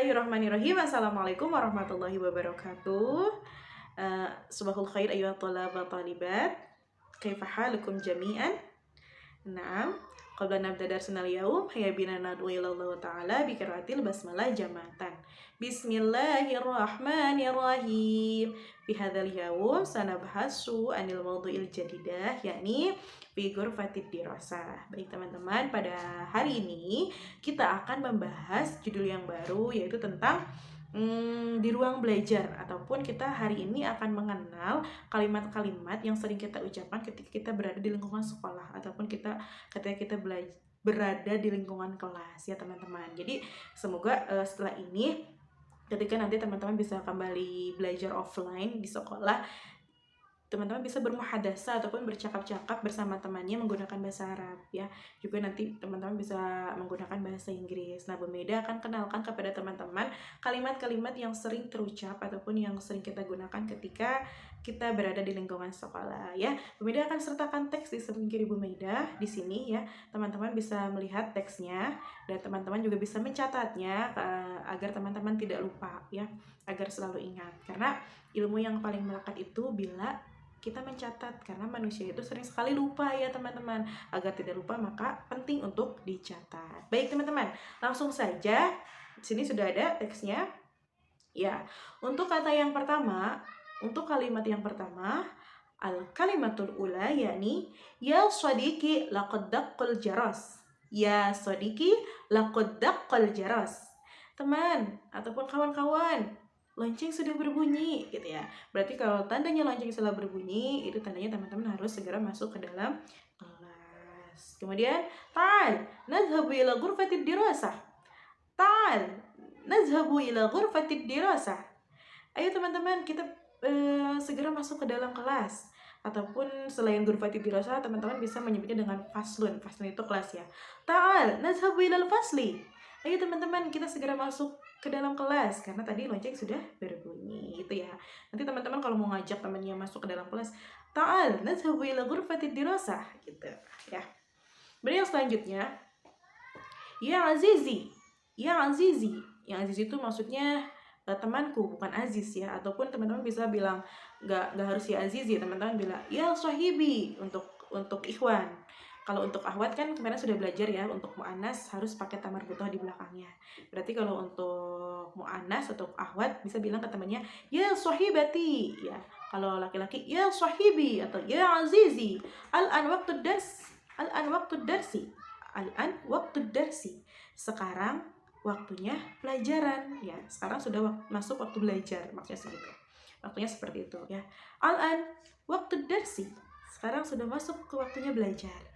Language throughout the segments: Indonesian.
Bismillahirrahmanirrahim. Assalamualaikum warahmatullahi wabarakatuh. Subahul khair ayuhat talaba talibat. Kaifa halukum jami'an? Naam. Qabla nabda darsunal yaum, hayya bina nad'u ila Allah Ta'ala bi qiraatil basmalah jamatan. Bismillahirrahmanirrahim. Fi hadzal yaum sanabhasu anil mawdu'il jadidah, yakni fi ghurfatid dirasah. Baik teman-teman, pada hari ini kita akan membahas judul yang baru, yaitu tentang di ruang belajar, ataupun kita hari ini akan mengenal kalimat-kalimat yang sering kita ucapkan ketika kita berada di lingkungan sekolah, ataupun ketika kita berada di lingkungan kelas ya teman-teman. Jadi semoga setelah ini ketika nanti teman-teman bisa kembali belajar offline di sekolah, teman-teman bisa bermuhadasah ataupun bercakap-cakap bersama temannya menggunakan bahasa Arab ya. Juga nanti teman-teman bisa menggunakan bahasa Inggris. Nah, Bu Meda akan kenalkan kepada teman-teman kalimat-kalimat yang sering terucap ataupun yang sering kita gunakan ketika kita berada di lingkungan sekolah ya. Bu Meda akan sertakan teks di samping kiri Bu Meda di sini ya. Teman-teman bisa melihat teksnya dan teman-teman juga bisa mencatatnya agar teman-teman tidak lupa ya, agar selalu ingat. Karena ilmu yang paling melekat itu bila kita mencatat, karena manusia itu sering sekali lupa ya teman-teman. Agar tidak lupa maka penting untuk dicatat. Baik teman-teman, langsung saja. Di sini sudah ada teksnya. Ya, untuk kata yang pertama, untuk kalimat yang pertama, al-kalimatul ula, yakni ya sodiki laqad daqqal jaras. Ya sodiki laqad daqqal jaras. Teman ataupun kawan-kawan, lonceng sudah berbunyi gitu ya. Berarti kalau tandanya lonceng sudah berbunyi, itu tandanya teman-teman harus segera masuk ke dalam kelas. Kemudian, ta'al nadhhabu ila ghurfatid dirasah. Ta'al nadhhabu ila ghurfatid dirasah. Ayo teman-teman, kita segera masuk ke dalam kelas. Ataupun selain ghurfatid dirasah, teman-teman bisa menyebutnya dengan faslun. Faslun itu kelas ya. Ta'al nadhhabu ilal fasli. Ayo teman-teman, kita segera masuk ke dalam kelas, karena tadi lonceng sudah berbunyi itu ya. Nanti teman-teman kalau mau ngajak temannya masuk ke dalam kelas, ta'al nadhhabu ila ghurfatid dirasah gitu ya. Kemudian yang selanjutnya, ya azizi. Ya azizi. Yang azizi itu maksudnya temanku, bukan Aziz ya. Ataupun teman-teman bisa bilang nggak harus ya azizi, teman-teman bilang ya sahibi untuk ikhwan. Kalau untuk ahwat kan kemarin sudah belajar ya, untuk mu'annas harus pakai tamar butoh di belakangnya. Berarti kalau untuk mu'annas atau ahwat bisa bilang ke temannya ya sahibati ya. Kalau laki-laki ya sahibi atau ya azizi. Al-an waktu dars. Al-an waktu darsi. Al-an waktu darsi. Sekarang waktunya pelajaran ya. Sekarang sudah masuk waktu belajar, maksudnya segitu. Waktunya seperti itu ya. Al-an waktu darsi. Sekarang sudah masuk ke waktunya belajar.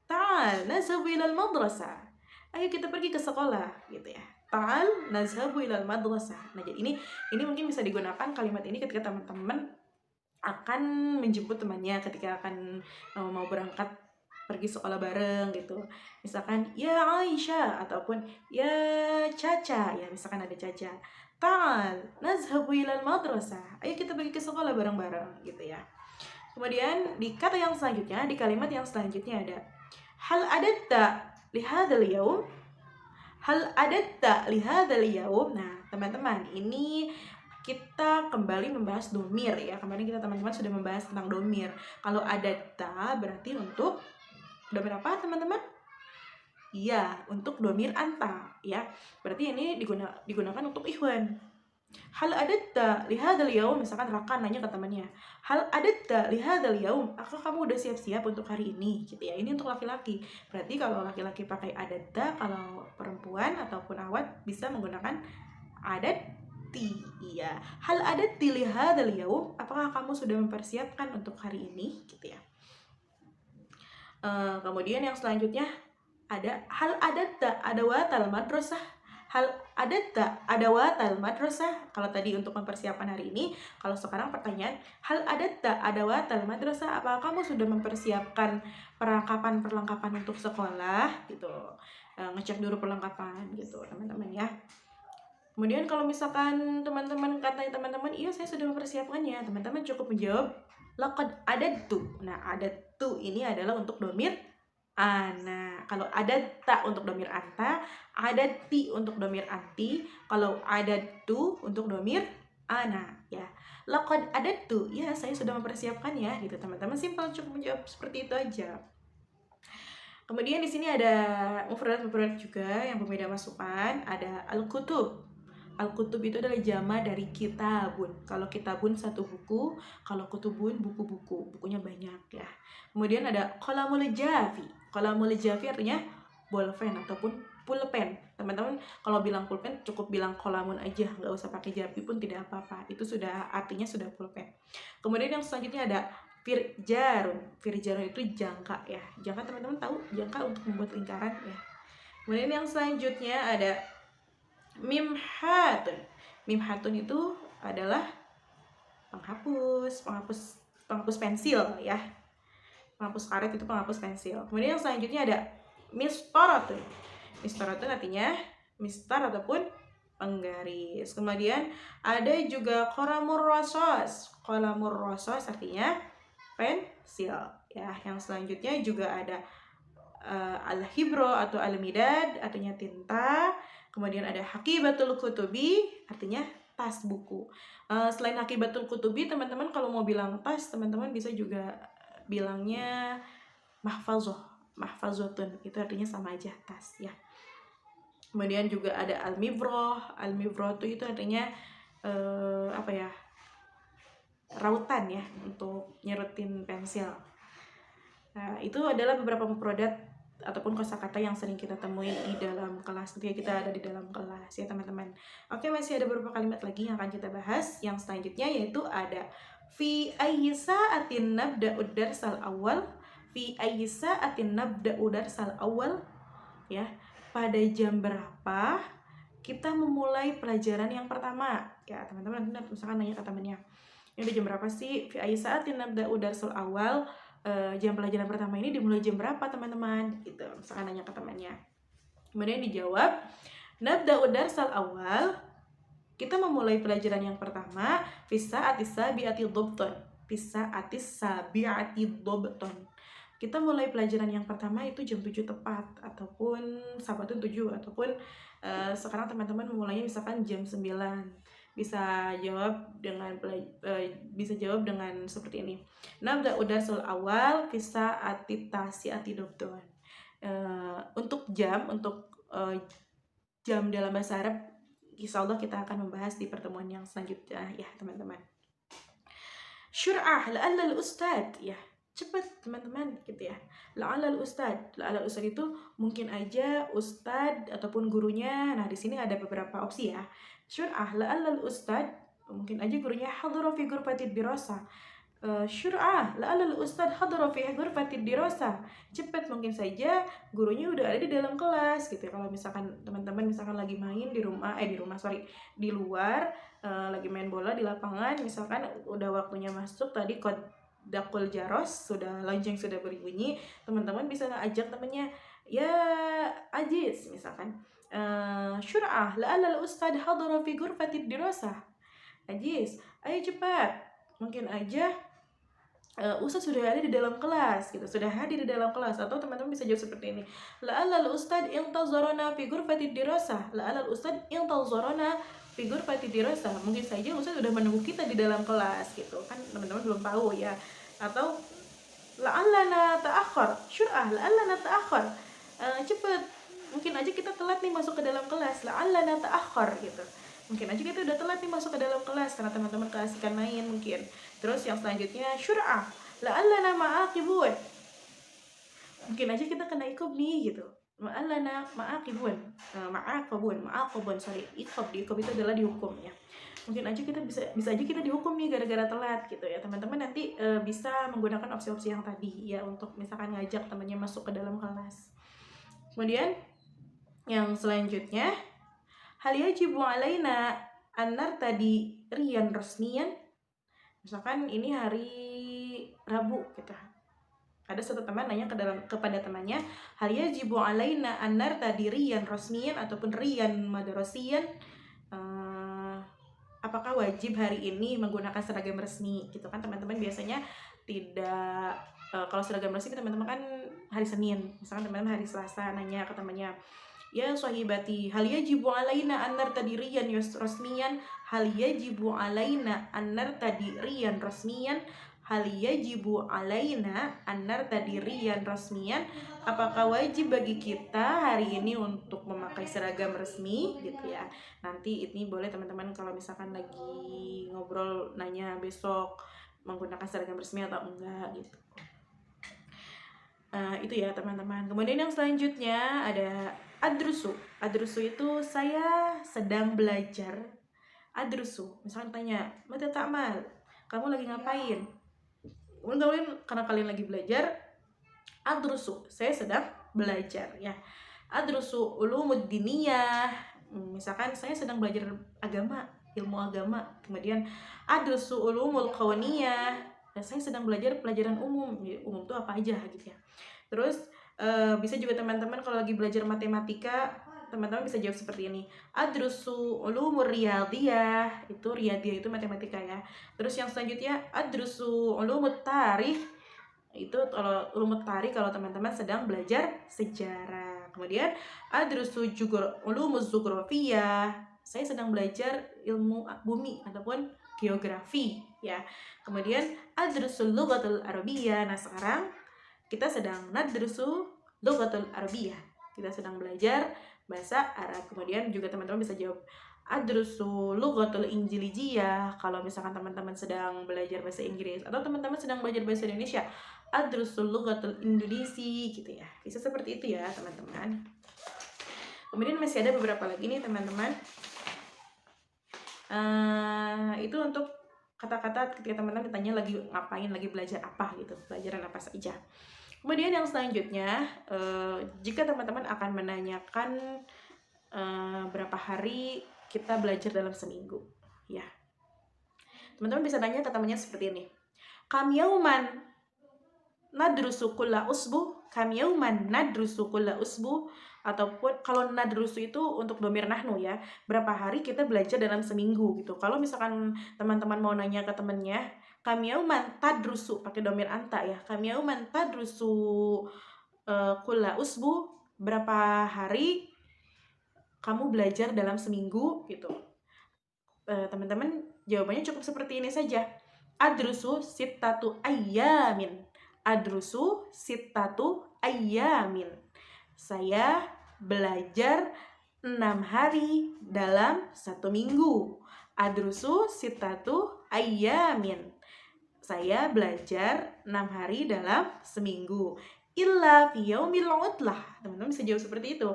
Ta'al nazhabu ilal madrasah. Ayo kita pergi ke sekolah gitu ya. Ta'al nazhabu ilal madrasah. Nah, jadi ini mungkin bisa digunakan kalimat ini ketika teman-teman akan menjemput temannya ketika akan mau berangkat pergi sekolah bareng gitu. Misalkan ya Aisyah ataupun ya Caca ya, misalkan ada Caca. Ta'al nazhabu ilal madrasah. Ayo kita pergi ke sekolah bareng-bareng gitu ya. Kemudian di kata yang selanjutnya, di kalimat yang selanjutnya ada hal adatta lihadzal yaum. Hal adatta lihadzal yaum. Nah, teman-teman, ini kita kembali membahas domir ya. Kemarin kita teman-teman sudah membahas tentang domir. Kalau adatta berarti untuk domir apa, teman-teman? Iya, untuk domir anta ya. Berarti ini digunakan untuk ikhwan. Hal adatta lihadzal yaum, misalkan Raka nanya ke temannya, hal adatta lihadzal yaum, apakah kamu udah siap-siap untuk hari ini gitu ya. Ini untuk laki-laki. Berarti kalau laki-laki pakai adatta, kalau perempuan ataupun awat bisa menggunakan adatti. Iya, hal adatti lihadzal yaum, apakah kamu sudah mempersiapkan untuk hari ini gitu ya. Kemudian yang selanjutnya ada hal adatta adawatal madrasah. Hal adatta adawatal madrasah. Kalau tadi untuk mempersiapkan hari ini, kalau sekarang pertanyaan, hal adatta adawatal madrasah, apakah kamu sudah mempersiapkan perlengkapan untuk sekolah gitu. Ngecek dulu perlengkapan gitu teman-teman ya. Kemudian kalau misalkan teman-teman katanya teman-teman, iya saya sudah mempersiapkannya, teman-teman cukup menjawab laqad adattu. Nah, adattu ini adalah untuk domir ana. Kalau ada ta untuk domir anta, ada ti untuk domir anti, kalau ada tu untuk domir ana, ya. Laqad adatu, ya saya sudah mempersiapkan ya, gitu teman-teman. Simpel, cukup menjawab seperti itu aja. Kemudian di sini ada mufradat-mufradat juga yang berbeda masukan. Ada al-kutub. Al-kutub itu adalah jama dari kitabun. Kalau kitabun satu buku, kalau kutubun buku-buku, bukunya banyak ya. Kemudian ada qalamul jafi. Qalamul jafi artinya bolpen ataupun pulpen. Teman-teman kalau bilang pulpen cukup bilang qalamun aja, nggak usah pakai jafi pun tidak apa-apa. Itu sudah artinya sudah pulpen. Kemudian yang selanjutnya ada firjarun. Firjarun itu jangka ya. Jangka teman-teman tahu jangka untuk membuat lingkaran ya. Kemudian yang selanjutnya ada mimhatun. Mimhatun itu adalah penghapus pensil ya. Penghapus karet itu penghapus pensil. Kemudian yang selanjutnya ada mistaratun. Mistaratun artinya mistar ataupun penggaris. Kemudian ada juga qalamur rasos. Qalamur rasos artinya pensil ya. Yang selanjutnya juga ada al-hibro atau al-midad artinya tinta. Kemudian ada hakibatul kutubi artinya tas buku. Selain hakibatul kutubi, teman-teman kalau mau bilang tas, teman-teman bisa juga bilangnya mahfazoh. Mahfazotun itu artinya sama aja tas ya. Kemudian juga ada al-mibroh. Al-mibroh itu artinya rautan ya untuk nyerutin pensil. Nah, itu adalah beberapa mufradat ataupun kosakata yang sering kita temui di dalam kelas ketika kita ada di dalam kelas ya teman-teman. Oke, masih ada beberapa kalimat lagi yang akan kita bahas. Yang selanjutnya yaitu ada fi ayyi sa'atin nabda'ud darsal awal. Fi ayyi sa'atin nabda'ud darsal awal ya. Pada jam berapa kita memulai pelajaran yang pertama? Ya, teman-teman misalkan nanya ke temannya. Ini udah jam berapa sih? Fi ayyi sa'atin nabda'ud darsal awal. Jam pelajaran pertama ini dimulai jam berapa teman-teman gitu, misalkan nanya ke temannya. Kemudian dijawab nabda'u darsal awal, kita memulai pelajaran yang pertama fisa atis sabi'ati dobton. Fisa atis sabi'ati dobton. Kita mulai pelajaran yang pertama itu jam 7 tepat ataupun sabatun 7 ataupun sekarang teman-teman memulainya misalkan jam 9. Bisa jawab dengan seperti ini. Nabda'u darsul awal fisa atitasi atidobdon. Untuk jam dalam bahasa Arab, insya Allah kita akan membahas di pertemuan yang selanjutnya ya teman-teman. Syur'ah la'allal ustad ya, cepat teman-teman gitu ya. La'allal ustad itu mungkin aja ustad ataupun gurunya. Nah di sini ada beberapa opsi ya. Syur'ah la'allal ustad, mungkin aja gurunya hadara fi ghurfatid dirasah. Syur'ah la'allal ustad hadara fi ghurfatid dirasah, cepat mungkin saja gurunya udah ada di dalam kelas gitu ya. Kalau misalkan teman-teman misalkan lagi main di luar, lagi main bola di lapangan, misalkan udah waktunya masuk, tadi dakul jaros sudah lonceng sudah berbunyi, teman-teman bisa ngajak temennya, ya Aziz misalkan, syur'ah la'allal ustad hadara fi ghurfatid dirasah. Aziz, ayo cepat, mungkin aja ustaz sudah ada di dalam kelas gitu, sudah hadir di dalam kelas. Atau teman-teman bisa jawab seperti ini, la'allal ustad intazarana fi ghurfatid dirasah. La'allal ustad intazarana fi ghurfatid dirasah, mungkin saja ustaz sudah menunggu kita di dalam kelas gitu kan, teman-teman belum tahu ya. Atau la'allana ta'akhir, syur'ah la'allana ta'akhir, cepet mungkin aja kita telat nih masuk ke dalam kelas, la'allana ta'akhir gitu. Mungkin aja kita udah telat nih masuk ke dalam kelas karena teman-teman keasikan main mungkin. Terus yang selanjutnya syur'ah la'allana ma'aqibun, mungkin aja kita kena iqab nih gitu. Ma'aqibun, iqab itu adalah dihukum ya. Mungkin aja kita bisa aja kita dihukum nih gara-gara telat gitu ya. Teman-teman nanti bisa menggunakan opsi-opsi yang tadi ya untuk misalkan ngajak temannya masuk ke dalam kelas. Kemudian yang selanjutnya, hal yajibu alaina an nartadi riyan rasmiyan. Misalkan ini hari Rabu gitu. Ada satu teman nanya kepada temannya, hal yajibu alaina an nartadi riyan rasmiyan ataupun riyan madrasiyan. Apakah wajib hari ini menggunakan seragam resmi gitu kan. Teman-teman biasanya tidak, kalau seragam resmi teman-teman kan hari Senin, misalkan teman-teman hari Selasa nanya ke temannya, ya sahibati hal yajibu alaina an nartadiriyan rasmiyan, hal yajibu alaina an nartadiriyan rasmiyan, hal yajibu alaina an nartadiriyan rasmiyan, apakah wajib bagi kita hari ini untuk memakai seragam resmi gitu ya. Nanti ini boleh teman-teman kalau misalkan lagi ngobrol nanya besok menggunakan seragam resmi atau enggak gitu. Itu ya teman-teman. Kemudian yang selanjutnya ada adrusu. Adrusu itu saya sedang belajar. Adrusu, misalnya tanya, mata takmal, kamu lagi ngapain? Kemudian karena kalian lagi belajar, adrusu, saya sedang belajar ya. Adrusu ulumuddiniyah, misalkan saya sedang belajar agama, ilmu agama. Kemudian adrusu ulumul kawaniyah, saya sedang belajar pelajaran umum. Umum itu apa aja gitu ya. Terus bisa juga teman-teman kalau lagi belajar matematika, teman-teman bisa jawab seperti ini. Adrusu ulumur riyadiyah, itu riyadiyah itu matematika ya. Terus yang selanjutnya adrusu ulumut tarikh, itu kalau ulumut tarikh kalau teman-teman sedang belajar sejarah. Kemudian adrusu ulumuz zugrafiyah, saya sedang belajar ilmu bumi ataupun geografi ya. Kemudian adrusul lughatul arabiyyah, nah sekarang kita sedang nadrusu lughatul arabiyyah, kita sedang belajar bahasa Arab. Kemudian juga teman-teman bisa jawab adrusu lughatul injilijiyah kalau misalkan teman-teman sedang belajar bahasa Inggris, atau teman-teman sedang belajar bahasa Indonesia, adrusu lughatul indonesi gitu ya. Bisa seperti itu ya teman-teman. Kemudian masih ada beberapa lagi nih teman-teman. Itu untuk kata-kata ketika teman-teman ditanya lagi ngapain, lagi belajar apa gitu, pelajaran apa saja. Kemudian yang selanjutnya, jika teman-teman akan menanyakan berapa hari kita belajar dalam seminggu, ya, teman-teman bisa tanya ke temannya seperti ini. Kam yauman nadrusu kulla usbu, kam yauman nadrusu kulla usbu, ataupun kalau nadrusu itu untuk domir nahnu ya, berapa hari kita belajar dalam seminggu gitu. Kalau misalkan teman-teman mau nanya ke temannya, kam yauman tadrusu, pakai domir anta ya, kam yauman tadrusu kulla usbu, berapa hari kamu belajar dalam seminggu gitu. Teman-teman jawabannya cukup seperti ini saja. Adrusu sittatu ayyamin. Adrusu sittatu ayyamin. Saya belajar 6 hari dalam 1 minggu. Adrusu sittatu ayyamin. Saya belajar 6 hari dalam seminggu. Illa fi yaumil utlah. Teman-teman bisa jawab seperti itu.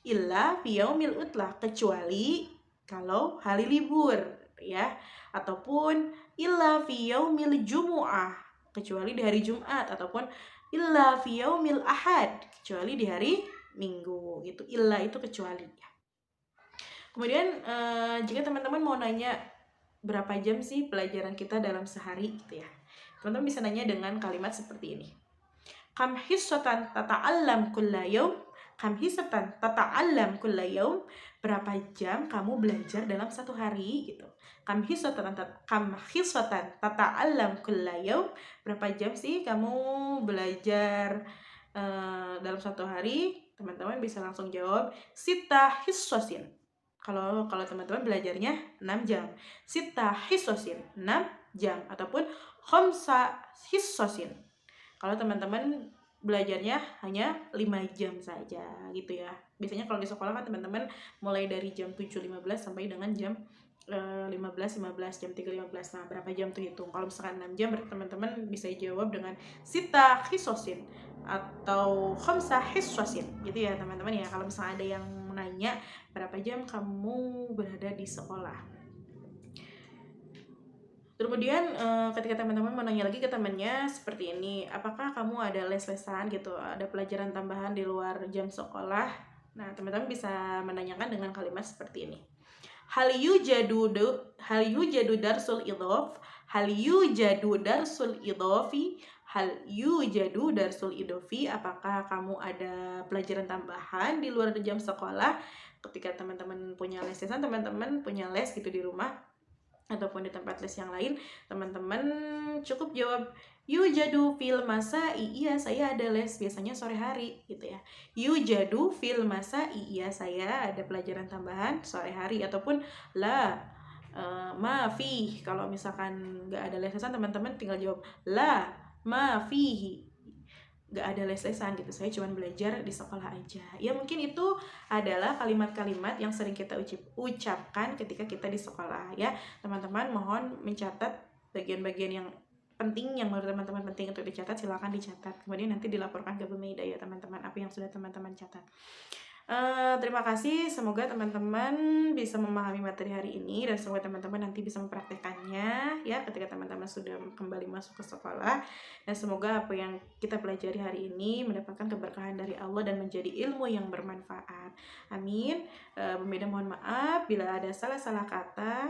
Illa fi yaumil utlah, kecuali kalau hari libur ya. Ataupun illa fi yaumil jumu'ah, kecuali di hari Jumat, ataupun illa fi yaumil ahad, kecuali di hari Minggu gitu. Illa itu kecuali ya. Kemudian jika teman-teman mau nanya berapa jam sih pelajaran kita dalam sehari gitu ya, teman-teman bisa nanya dengan kalimat seperti ini. Kam hissatan tata'allam kulla yaum, kam hissatan tata'allam kulla yaum, berapa jam kamu belajar dalam satu hari gitu. Kam hissatan tata'allam kulla yaum, berapa jam sih kamu belajar dalam satu hari? Teman-teman bisa langsung jawab sita hissosin. Kalau teman-teman belajarnya 6 jam, sita hissosin 6 jam, ataupun khamsa hissosin kalau teman-teman belajarnya hanya 5 jam saja gitu ya. Biasanya kalau di sekolah kan teman-teman mulai dari jam 7.15 sampai dengan jam 15.15, jam 3.15. Nah, berapa jam tuh hitung? Kalau misalkan 6 jam, berarti teman-teman bisa jawab dengan sita hisosin atau khamsa hisosin gitu ya teman-teman ya. Kalau misalnya ada yang nanya berapa jam kamu berada di sekolah. Kemudian ketika teman-teman mau nanya lagi ke temannya seperti ini, apakah kamu ada les-lesan gitu, ada pelajaran tambahan di luar jam sekolah? Nah, teman-teman bisa menanyakan dengan kalimat seperti ini. Hal yujadu darsul idhof, hal yujadu darsul idhofi, hal yujadu darsul idhofi, apakah kamu ada pelajaran tambahan di luar jam sekolah? Ketika teman-teman punya les-lesan, teman-teman punya les gitu di rumah, ataupun di tempat les yang lain, teman-teman cukup jawab yujadu fil masai, iya saya ada les biasanya sore hari gitu ya. Yujadu fil masai, iya saya ada pelajaran tambahan sore hari. Ataupun la mafi, kalau misalkan nggak ada lesesan, teman-teman tinggal jawab la mafihi, nggak ada les-lesan gitu, saya cuma belajar di sekolah aja. Ya mungkin itu adalah kalimat-kalimat yang sering kita ucapkan ketika kita di sekolah ya. Teman-teman mohon mencatat bagian-bagian yang penting, yang menurut teman-teman penting untuk dicatat, silakan dicatat. Kemudian nanti dilaporkan ke Bu Meida ya teman-teman, apa yang sudah teman-teman catat. Terima kasih, semoga teman-teman bisa memahami materi hari ini dan semoga teman-teman nanti bisa mempraktekannya ya ketika teman-teman sudah kembali masuk ke sekolah, dan semoga apa yang kita pelajari hari ini mendapatkan keberkahan dari Allah dan menjadi ilmu yang bermanfaat. Amin. Bu Meda mohon maaf bila ada salah-salah kata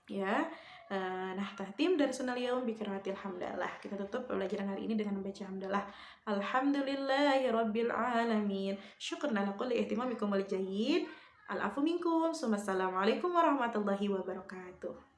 ya. Nah, tahtim dari sunnah yaum bikiraatil hamdalah. Kita tutup pembelajaran hari ini dengan membaca hamdalah. Alhamdulillahirabbil alamin. Syukran ala kulli ihtimamikum wal jayyid. Al-afu minkum. Assalamualaikum warahmatullahi wabarakatuh.